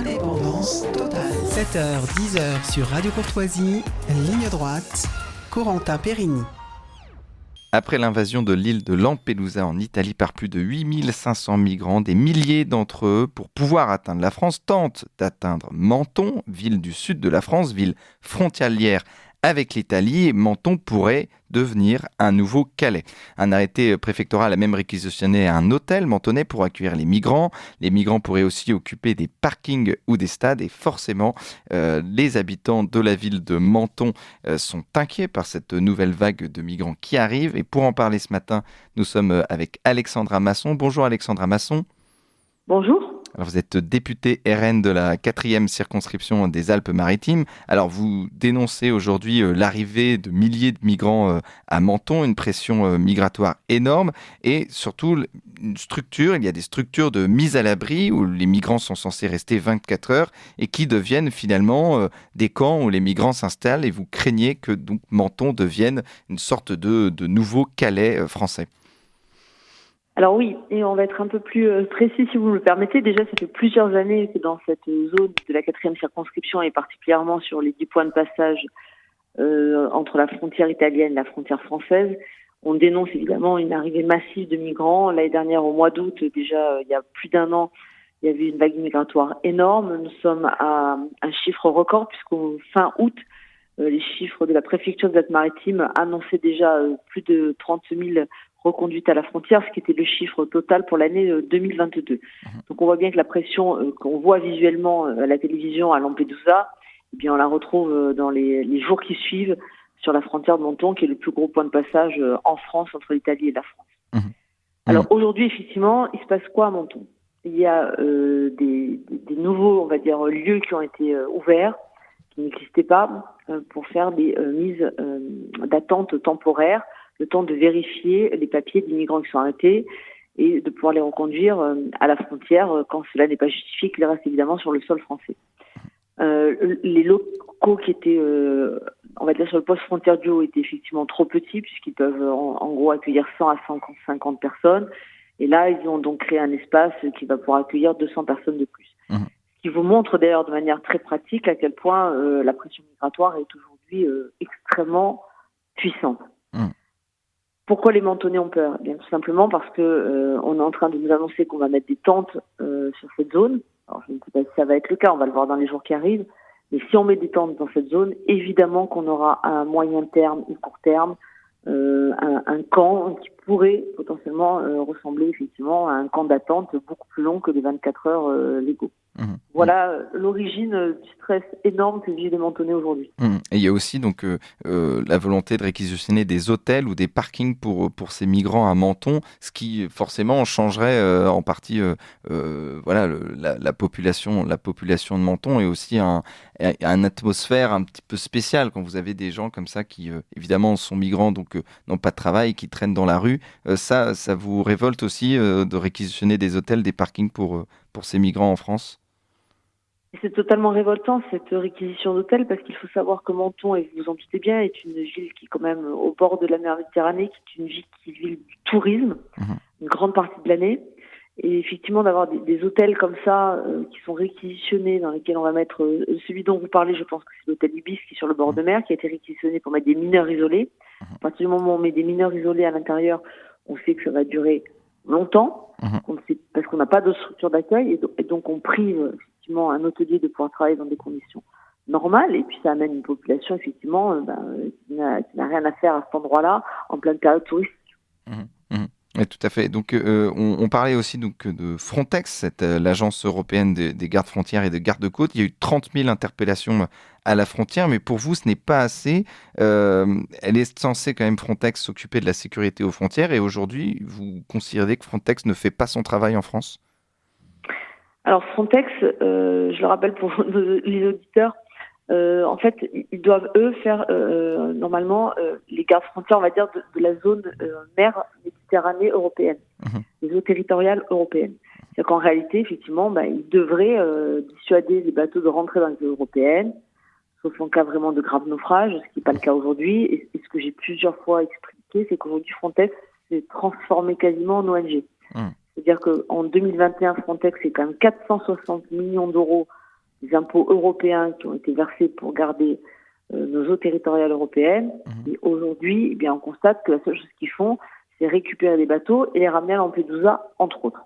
Indépendance totale. 7h, 10h sur Radio Courtoisie, ligne droite, Corentin Périni. Après l'invasion de l'île de Lampedusa en Italie par plus de 8500 migrants, des milliers d'entre eux, pour pouvoir atteindre la France, tentent d'atteindre Menton, ville du sud de la France, ville frontalière avec l'Italie. Et Menton pourrait devenir un nouveau Calais. Un arrêté préfectoral a même réquisitionné un hôtel mentonais pour accueillir les migrants. Les migrants pourraient aussi occuper des parkings ou des stades et forcément, les habitants de la ville de Menton sont inquiets par cette nouvelle vague de migrants qui arrive. Et pour en parler ce matin, nous sommes avec Alexandra Masson. Bonjour Alexandra Masson. Bonjour. Alors vous êtes députée RN de la 4e circonscription des Alpes-Maritimes. Alors vous dénoncez aujourd'hui l'arrivée de milliers de migrants à Menton, une pression migratoire énorme et surtout il y a des structures de mise à l'abri où les migrants sont censés rester 24 heures et qui deviennent finalement des camps où les migrants s'installent et vous craignez que donc Menton devienne une sorte de nouveau Calais français. Alors oui, et on va être un peu plus précis si vous me le permettez. Déjà, ça fait plusieurs années que dans cette zone de la 4e circonscription et particulièrement sur les 10 points de passage entre la frontière italienne et la frontière française, on dénonce évidemment une arrivée massive de migrants. L'année dernière, au mois d'août, déjà il y a plus d'un an, il y avait une vague migratoire énorme. Nous sommes à un chiffre record puisqu'au fin août, les chiffres de la préfecture des Alpes-Maritimes annonçaient déjà plus de 30 000 reconduite à la frontière, ce qui était le chiffre total pour l'année 2022. Donc on voit bien que la pression qu'on voit visuellement à la télévision à Lampedusa, eh bien on la retrouve dans les jours qui suivent sur la frontière de Menton, qui est le plus gros point de passage en France entre l'Italie et la France. Alors aujourd'hui, effectivement, il se passe quoi à Menton ? Il y a des nouveaux, on va dire, lieux qui ont été ouverts, qui n'existaient pas, pour faire des mises d'attente temporaires, le temps de vérifier les papiers des migrants qui sont arrêtés et de pouvoir les reconduire à la frontière quand cela n'est pas justifié qu'ils restent évidemment sur le sol français. Les locaux qui étaient, on va dire, sur le poste frontière du Haut étaient effectivement trop petits puisqu'ils peuvent en gros accueillir 100 à 150 personnes. Et là, ils ont donc créé un espace qui va pouvoir accueillir 200 personnes de plus. Ce qui vous montre d'ailleurs de manière très pratique à quel point la pression migratoire est aujourd'hui extrêmement puissante. Pourquoi les Mentonnais ont peur ? Bien tout simplement parce que on est en train de nous annoncer qu'on va mettre des tentes sur cette zone. Alors je ne sais pas si ça va être le cas, on va le voir dans les jours qui arrivent. Mais si on met des tentes dans cette zone, évidemment qu'on aura à moyen terme ou court terme un camp qui pourrait potentiellement ressembler effectivement à un camp d'attente beaucoup plus long que les 24 heures légaux. Voilà l'origine du stress énorme que vivent les Mentonnais aujourd'hui. Et il y a aussi donc la volonté de réquisitionner des hôtels ou des parkings pour ces migrants à Menton, ce qui forcément changerait en partie la population de Menton et aussi une atmosphère un petit peu spéciale quand vous avez des gens comme ça qui évidemment sont migrants donc n'ont pas de travail, qui traînent dans la rue. Ça vous révolte aussi de réquisitionner des hôtels, des parkings pour ces migrants en France ? C'est totalement révoltant cette réquisition d'hôtels parce qu'il faut savoir que Menton, et vous vous en doutez bien, est une ville qui est quand même au bord de la mer Méditerranée, qui est une ville du tourisme, une grande partie de l'année. Et effectivement, d'avoir des hôtels comme ça qui sont réquisitionnés, dans lesquels on va mettre celui dont vous parlez, je pense que c'est l'hôtel Ibis qui est sur le bord de mer, qui a été réquisitionné pour mettre des mineurs isolés. À partir du moment où on met des mineurs isolés à l'intérieur, on sait que ça va durer longtemps, parce qu'on n'a pas de structure d'accueil, et donc on prive effectivement un hôtelier de pouvoir travailler dans des conditions normales, et puis ça amène une population effectivement qui n'a rien à faire à cet endroit-là en pleine période touristique. Oui, tout à fait. Donc, on parlait aussi donc, de Frontex, l'agence européenne des gardes frontières et des gardes-côtes. Il y a eu 30 000 interpellations à la frontière, mais pour vous, ce n'est pas assez. Elle est censée quand même, Frontex, s'occuper de la sécurité aux frontières. Et aujourd'hui, vous considérez que Frontex ne fait pas son travail en France ? Alors Frontex, je le rappelle pour les auditeurs, en fait, ils doivent eux faire normalement les gardes frontières, on va dire, de la zone mer Méditerranée européenne, les eaux territoriales européennes. C'est-à-dire qu'en réalité, effectivement, ils devraient dissuader les bateaux de rentrer dans les eaux européennes, sauf en cas vraiment de grave naufrage, ce qui n'est pas le cas aujourd'hui. Et ce que j'ai plusieurs fois expliqué, c'est qu'aujourd'hui Frontex s'est transformé quasiment en ONG. C'est-à-dire qu'en 2021, Frontex, c'est quand même 460 millions d'euros des impôts européens qui ont été versés pour garder nos eaux territoriales européennes. Et aujourd'hui, eh bien, on constate que la seule chose qu'ils font, c'est récupérer des bateaux et les ramener à Lampedusa, entre autres.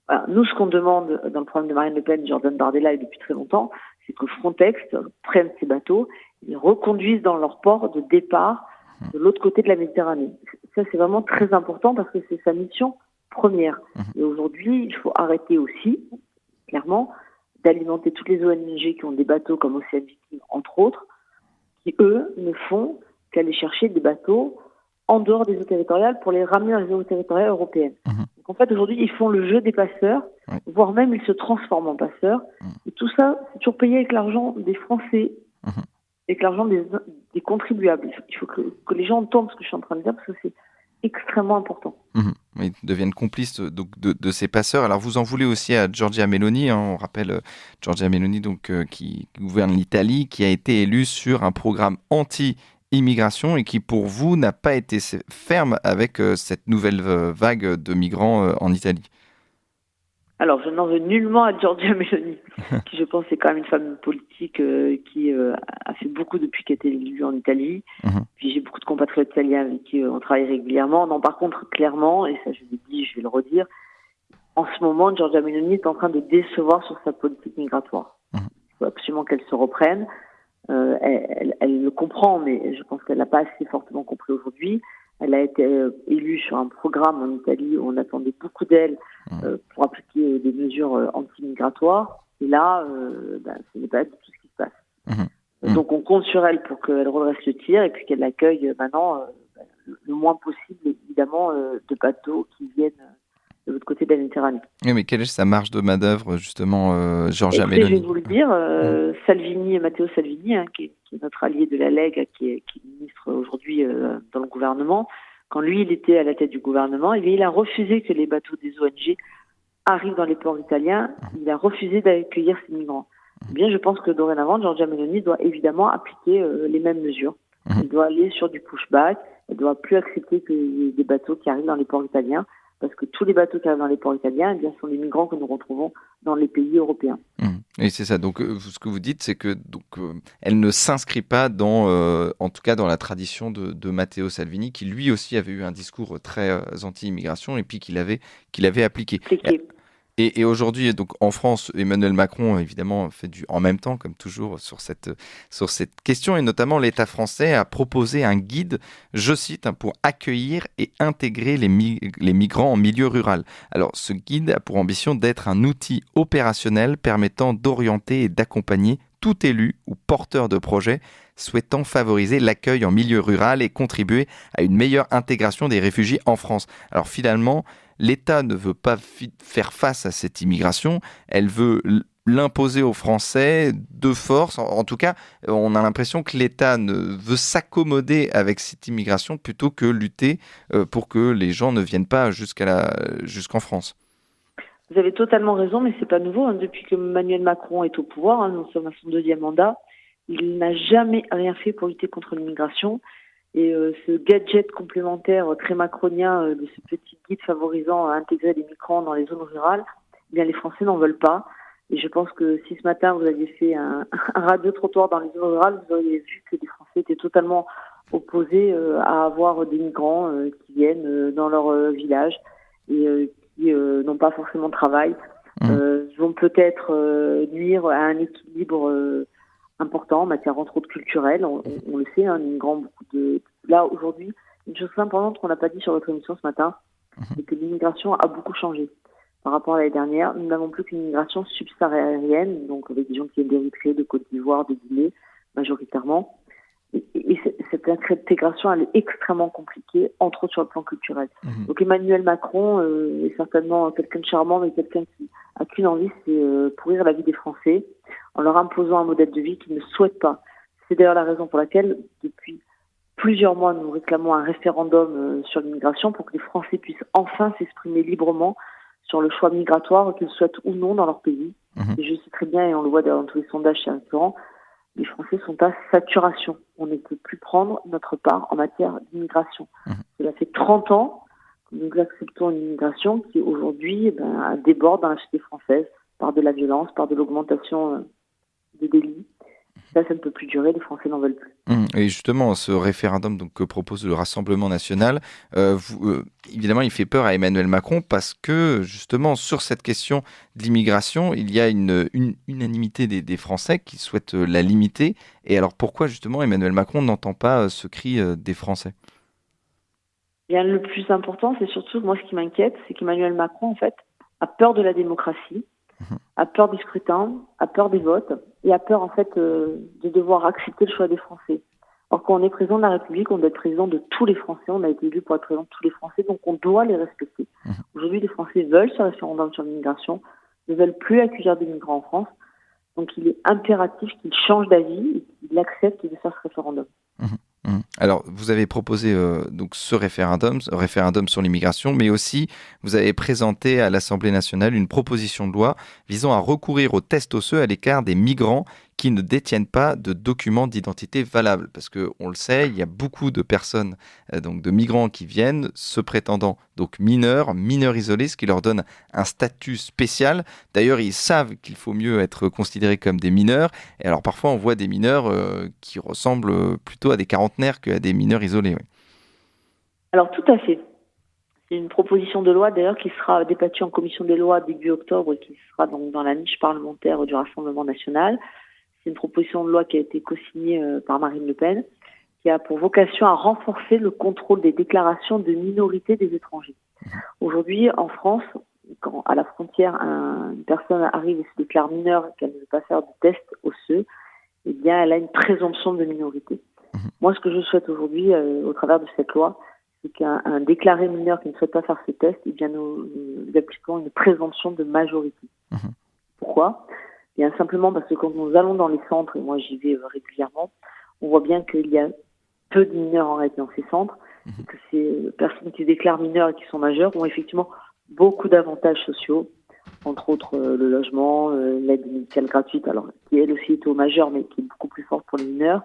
Voilà. Nous, ce qu'on demande dans le programme de Marine Le Pen, Jordan Bardella, et depuis très longtemps, c'est que Frontex prenne ces bateaux et les reconduise dans leur port de départ de l'autre côté de la Méditerranée. Ça, c'est vraiment très important parce que c'est sa mission première. Et aujourd'hui, il faut arrêter aussi, clairement, d'alimenter toutes les ONG qui ont des bateaux comme Océan Viking, entre autres, qui, eux, ne font qu'aller chercher des bateaux en dehors des eaux territoriales pour les ramener dans les eaux territoriales européennes. Donc en fait, aujourd'hui, ils font le jeu des passeurs, voire même ils se transforment en passeurs. Et tout ça, c'est toujours payé avec l'argent des Français, avec l'argent des contribuables. Il faut que les gens entendent ce que je suis en train de dire, parce que c'est extrêmement important. Ils deviennent complices donc, de ces passeurs. Alors vous en voulez aussi à Giorgia Meloni, on rappelle Giorgia Meloni donc, qui gouverne l'Italie, qui a été élue sur un programme anti-immigration et qui pour vous n'a pas été ferme avec cette nouvelle vague de migrants en Italie. Alors, je n'en veux nullement à Giorgia Meloni, qui je pense est quand même une femme politique qui a fait beaucoup depuis qu'elle a été élue en Italie. Puis j'ai beaucoup de compatriotes italiens avec qui on travaille régulièrement. Non, par contre, clairement, et ça je l'ai dit, je vais le redire, en ce moment, Giorgia Meloni est en train de décevoir sur sa politique migratoire. Il faut absolument qu'elle se reprenne. Elle le comprend, mais je pense qu'elle n'a pas assez fortement compris aujourd'hui. Elle a été élue sur un programme en Italie où on attendait beaucoup d'elle pour appliquer des mesures anti-migratoires. Et là, ce n'est pas du tout ce qui se passe. Donc on compte sur elle pour qu'elle redresse le tir et puis qu'elle accueille maintenant le moins possible, évidemment, de bateaux qui viennent de l'autre côté de la Méditerranée. Oui, mais quelle est sa marge de manœuvre, justement, Giorgia Meloni ? Je vais vous le dire, Matteo Salvini, qui est notre allié de la Lega, qui est ministre aujourd'hui dans le gouvernement, quand lui, il était à la tête du gouvernement, il a refusé que les bateaux des ONG arrivent dans les ports italiens, il a refusé d'accueillir ces migrants. Eh bien, je pense que dorénavant, Giorgia Meloni doit évidemment appliquer les mêmes mesures. Elle doit aller sur du pushback, elle ne doit plus accepter qu'il y ait des bateaux qui arrivent dans les ports italiens, parce que tous les bateaux qui arrivent dans les ports italiens, eh bien, sont des migrants que nous retrouvons dans les pays européens. Et c'est ça. Donc, ce que vous dites, c'est que elle ne s'inscrit pas en tout cas, dans la tradition de Matteo Salvini, qui lui aussi avait eu un discours très anti-immigration et puis qu'il avait appliqué. Et aujourd'hui, donc en France, Emmanuel Macron, évidemment, fait en même temps, comme toujours, sur cette question. Et notamment, l'État français a proposé un guide, je cite, pour accueillir et intégrer les migrants en milieu rural. Alors, ce guide a pour ambition d'être un outil opérationnel permettant d'orienter et d'accompagner tout élu ou porteur de projet souhaitant favoriser l'accueil en milieu rural et contribuer à une meilleure intégration des réfugiés en France. Alors finalement, l'État ne veut pas faire face à cette immigration, elle veut l'imposer aux Français de force. En tout cas, on a l'impression que l'État veut s'accommoder avec cette immigration plutôt que lutter pour que les gens ne viennent pas jusqu'en France. Vous avez totalement raison, mais c'est pas nouveau. Depuis que Emmanuel Macron est au pouvoir, nous sommes à son 2e mandat, il n'a jamais rien fait pour lutter contre l'immigration. Et ce gadget complémentaire très macronien de ce petit guide favorisant à intégrer les migrants dans les zones rurales, eh bien les Français n'en veulent pas. Et je pense que si ce matin vous aviez fait un radio-trottoir dans les zones rurales, vous auriez vu que les Français étaient totalement opposés à avoir des migrants qui viennent dans leur village et qui n'ont pas forcément de travail, vont peut-être nuire à un équilibre important en matière entre autres culturelle. On le sait, les migrants, là aujourd'hui, une chose importante qu'on n'a pas dit sur votre émission ce matin, c'est que l'immigration a beaucoup changé par rapport à l'année dernière. Nous n'avons plus qu'une immigration subsaharienne, donc avec des gens qui viennent d'Érythrée, de Côte d'Ivoire, de Guinée, majoritairement. Et cette intégration, elle est extrêmement compliquée, entre autres sur le plan culturel. Donc Emmanuel Macron est certainement quelqu'un de charmant, mais quelqu'un qui a qu'une envie, c'est pourrir la vie des Français, en leur imposant un modèle de vie qu'ils ne souhaitent pas. C'est d'ailleurs la raison pour laquelle, depuis plusieurs mois, nous réclamons un référendum sur l'immigration pour que les Français puissent enfin s'exprimer librement sur le choix migratoire qu'ils souhaitent ou non dans leur pays. Et je sais très bien, et on le voit dans tous les sondages chez récurrents, les Français sont à saturation. On ne peut plus prendre notre part en matière d'immigration. Cela fait 30 ans que nous acceptons une immigration qui aujourd'hui déborde dans la société française par de la violence, par de l'augmentation de délit. Ça ne peut plus durer, les Français n'en veulent plus. Et justement, ce référendum donc, que propose le Rassemblement national, évidemment, il fait peur à Emmanuel Macron parce que, justement, sur cette question de l'immigration, il y a une unanimité des Français qui souhaitent la limiter. Et alors, pourquoi, justement, Emmanuel Macron n'entend pas ce cri des Français ? Bien, le plus important, c'est surtout, moi, ce qui m'inquiète, c'est qu'Emmanuel Macron, en fait, a peur de la démocratie, a peur du scrutin, a peur des votes, et a peur, en fait, de devoir accepter le choix des Français. Alors, quand on est président de la République, on doit être président de tous les Français, on a été élu pour être président de tous les Français, donc on doit les respecter. Aujourd'hui, les Français veulent ce référendum sur l'immigration, ne veulent plus accueillir des migrants en France, donc il est impératif qu'ils changent d'avis et qu'ils acceptent de faire ce référendum. Alors, vous avez proposé donc ce référendum sur l'immigration, mais aussi vous avez présenté à l'Assemblée nationale une proposition de loi visant à recourir aux tests osseux à l'égard des migrants qui ne détiennent pas de documents d'identité valables. Parce qu'on le sait, il y a beaucoup de personnes, donc de migrants qui viennent se prétendant donc mineurs isolés, ce qui leur donne un statut spécial. D'ailleurs, ils savent qu'il faut mieux être considérés comme des mineurs. Et alors parfois, on voit des mineurs qui ressemblent plutôt à des quarantenaires qu'à des mineurs isolés. Oui. Alors tout à fait. C'est une proposition de loi d'ailleurs qui sera débattue en commission des lois début octobre et qui sera donc dans la niche parlementaire du Rassemblement national. C'est une proposition de loi qui a été co-signée par Marine Le Pen, qui a pour vocation à renforcer le contrôle des déclarations de minorité des étrangers. Aujourd'hui, en France, quand à la frontière, une personne arrive et se déclare mineure et qu'elle ne veut pas faire de test osseux, eh bien, elle a une présomption de minorité. Moi, ce que je souhaite aujourd'hui, au travers de cette loi, c'est qu'un déclaré mineur qui ne souhaite pas faire ce test, eh bien, nous appliquons une présomption de majorité. Pourquoi ? Bien simplement parce que quand nous allons dans les centres, et moi j'y vais régulièrement, on voit bien qu'il y a peu de mineurs en réalité dans ces centres, et que ces personnes qui se déclarent mineures et qui sont majeures ont effectivement beaucoup d'avantages sociaux, entre autres le logement, l'aide médicale gratuite, alors qui elle aussi est aux majeurs, mais qui est beaucoup plus forte pour les mineurs,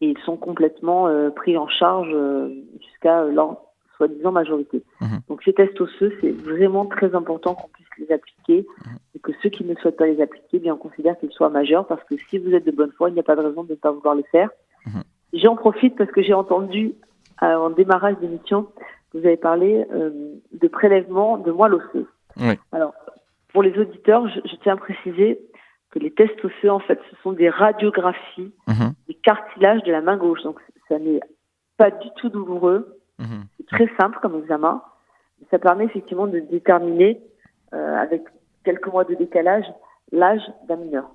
et ils sont complètement pris en charge jusqu'à leur soi-disant majorité. Donc ces tests osseux, c'est vraiment très important qu'on puisse les appliquer et que ceux qui ne souhaitent pas les appliquer, bien on considère qu'ils soient majeurs parce que si vous êtes de bonne foi, il n'y a pas de raison de ne pas vouloir les faire. J'en profite parce que j'ai entendu en démarrage d'émission, vous avez parlé de prélèvement de moelle osseuse. Oui. Alors, pour les auditeurs, je tiens à préciser que les tests osseux, en fait, ce sont des radiographies des cartilages de la main gauche. Donc, ça n'est pas du tout douloureux. C'est très simple comme examen. Ça permet effectivement de déterminer, avec quelques mois de décalage, l'âge d'un mineur.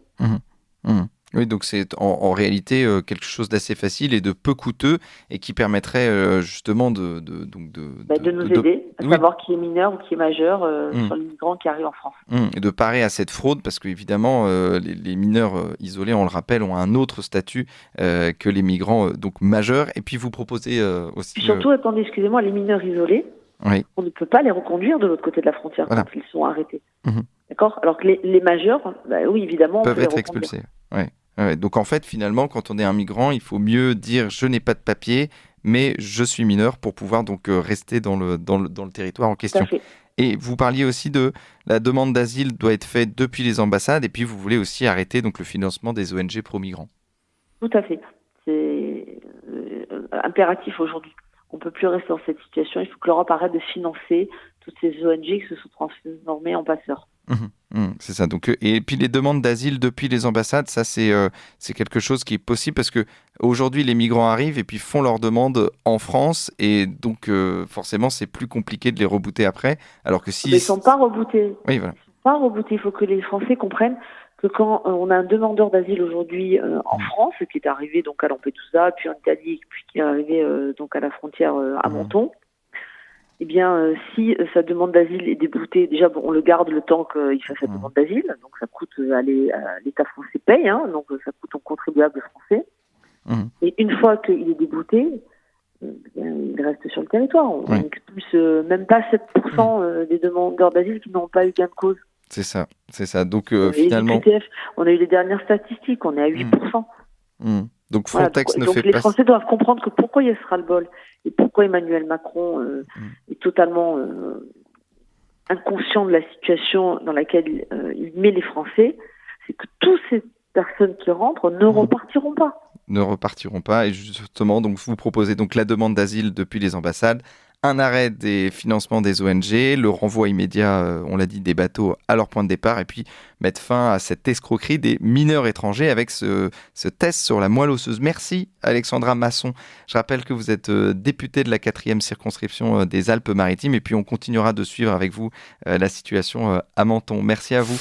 Oui, donc c'est en réalité quelque chose d'assez facile et de peu coûteux et qui permettrait justement de nous aider à savoir qui est mineur ou qui est majeur sur les migrants qui arrivent en France. Et de parer à cette fraude parce qu'évidemment, les mineurs isolés, on le rappelle, ont un autre statut que les migrants donc majeurs. Et puis vous proposez aussi... Puis surtout, attendez, excusez-moi, les mineurs isolés, on ne peut pas les reconduire de l'autre côté de la frontière quand ils sont arrêtés. D'accord ? Alors que les majeurs, oui, évidemment, peuvent être expulsés. Donc en fait, finalement, quand on est un migrant, il faut mieux dire je n'ai pas de papier, mais je suis mineur pour pouvoir donc rester dans le territoire en question. Et vous parliez aussi de la demande d'asile doit être faite depuis les ambassades, et puis vous voulez aussi arrêter donc le financement des ONG pro-migrants. Tout à fait. C'est impératif aujourd'hui. On ne peut plus rester dans cette situation. Il faut que l'Europe arrête de financer toutes ces ONG qui se sont transformées en passeurs. C'est ça. Donc, et puis les demandes d'asile depuis les ambassades, ça c'est quelque chose qui est possible parce que aujourd'hui les migrants arrivent et puis font leurs demandes en France et donc forcément c'est plus compliqué de les rebooter après. Alors que si ils ne sont pas rebootés. Oui, voilà. Ils sont pas rebootés. Il faut que les Français comprennent que quand on a un demandeur d'asile aujourd'hui en France qui est arrivé donc à Lampedusa, puis en Italie, puis qui est arrivé donc à la frontière à Menton. Eh bien, si sa demande d'asile est déboutée, déjà, on le garde le temps qu'il fasse sa demande d'asile, donc ça coûte l'État français paye, donc ça coûte aux contribuables français. Et une fois qu'il est débouté, il reste sur le territoire. On n'expulse même pas 7% des demandeurs d'asile qui n'ont pas eu gain de cause. C'est ça. Donc finalement... On a eu les dernières statistiques, on est à 8%. Donc Frontex ne fait pas... Donc les Français doivent comprendre que pourquoi il y a ce ras-le-bol et pourquoi Emmanuel Macron est totalement inconscient de la situation dans laquelle il met les Français, c'est que toutes ces personnes personnes qui rentrent ne repartiront pas. Ne repartiront pas. Et justement, donc, vous proposez donc la demande d'asile depuis les ambassades, un arrêt des financements des ONG, le renvoi immédiat, on l'a dit, des bateaux à leur point de départ, et puis mettre fin à cette escroquerie des mineurs étrangers avec ce test sur la moelle osseuse. Merci Alexandra Masson. Je rappelle que vous êtes députée de la 4e circonscription des Alpes-Maritimes, et puis on continuera de suivre avec vous la situation à Menton. Merci à vous.